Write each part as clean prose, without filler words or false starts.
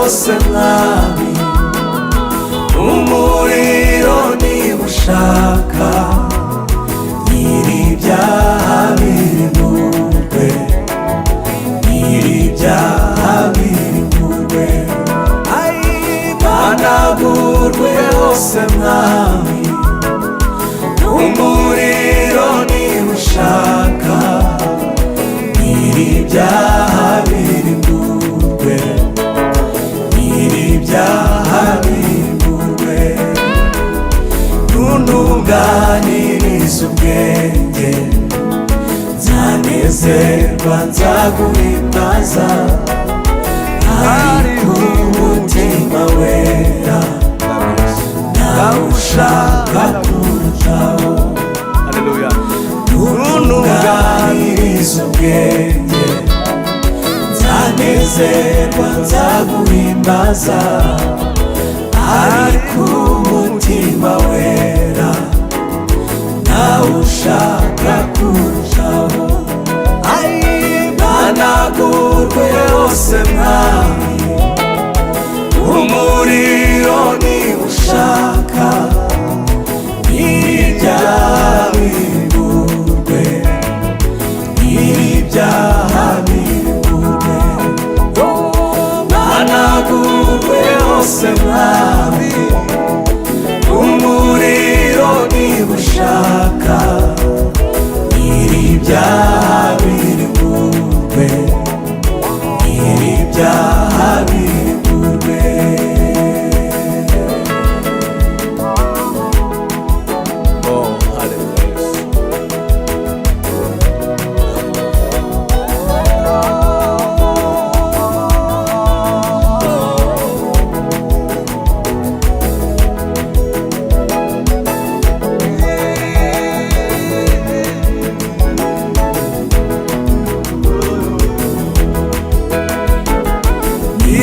wose mwami, umuriro niba ushaka, nyir'ibyaha birimburwe, nyir'ibyaha birimburwe, managurwe hose mwami, umuriro niba ushaka, nyir'ibyaha birimburwe, nyir'ibyaha birimburwe, ntuntunganirize ubwenge, nzanezerwa nzaguhimbaza, ariko umutima wera nawushaka kurutaho. Ntuntunganirize ubwenge, nzanezerwa nzaguhimbaza, ariko umutima wera nawushaka kurushaho. Managurwe hose mwami, umuriro niba ushaka, nyir'ibyaha birimburwe, nyir'ibyaha birimburwe, managurwe hose mwami, umuriro niba ushaka, nyir'ibyaha birimburwe, nyir'ibyaha birimburwe. Oh, hallelujah.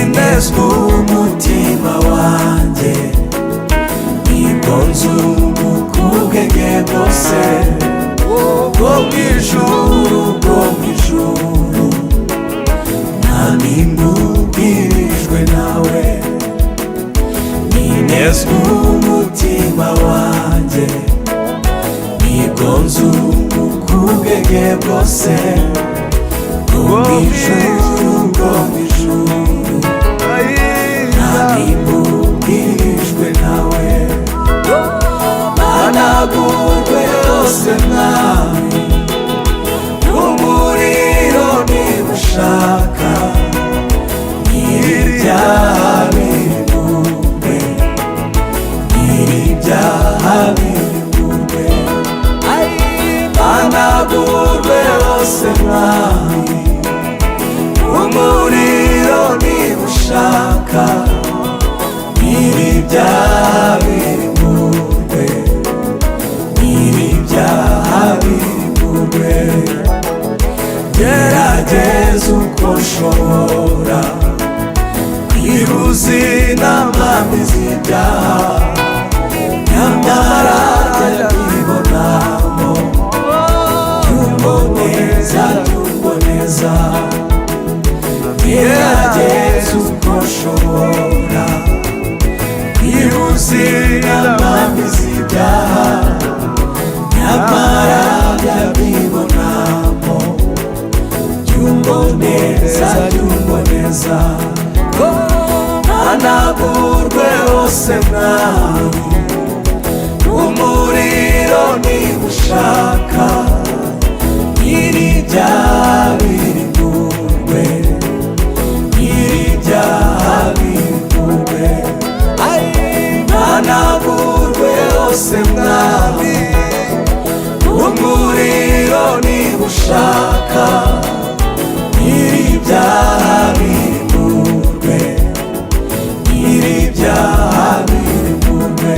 Inezwa umutima wanjye, nibwo nzunguka ubwenge bwose, bwo mw'ijuru, bwo mw'ijuru, ntamibwirijwe nawe. Inezwa umutima wanjye, nibwo nzunguka ubwenge bwose, bwo mw'ijuru, bwo mw'ijuru, ntamibwirijwe nawe. Managurwe hose mwami, umuriro niba ushaka, nyir'ibyaha birimburwe, nyir'ibyaha birimburwe, managurwe hose mwami, umuriro niba ushaka, nyir'ibyaha birimburwe, nyir'ibyaha birimburwe. Gerageza uko nshobora kwihuza intambi z'ibyaha, nyamara ndabibonamo, byumboneza, byumboneza. Gerageza uko nshobora kwihuza intambi z'ibyaha, nyamara ndabibonamo, byumboneza, byumboneza. Managurwe hose mwami, umuriro niba ushaka, nyir'ibyaha birimburwe, nyir'ibyaha birimburwe, managurwe hose mwami, umuriro niba ushaka, nyir'ibyaha birimburwe, nyir'ibyaha birimburwe,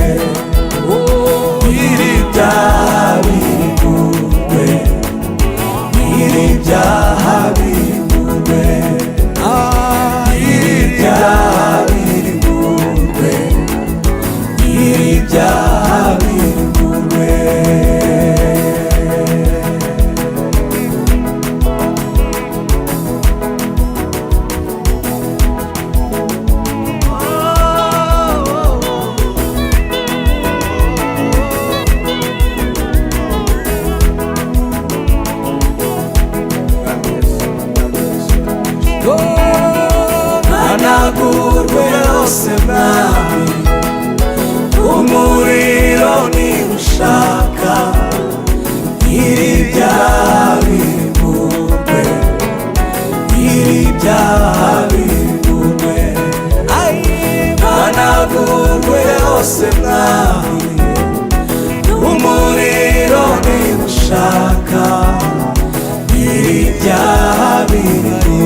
nyir'ibyaha birimburwe, hose mwami umuriro niba ushaka ibyaha biri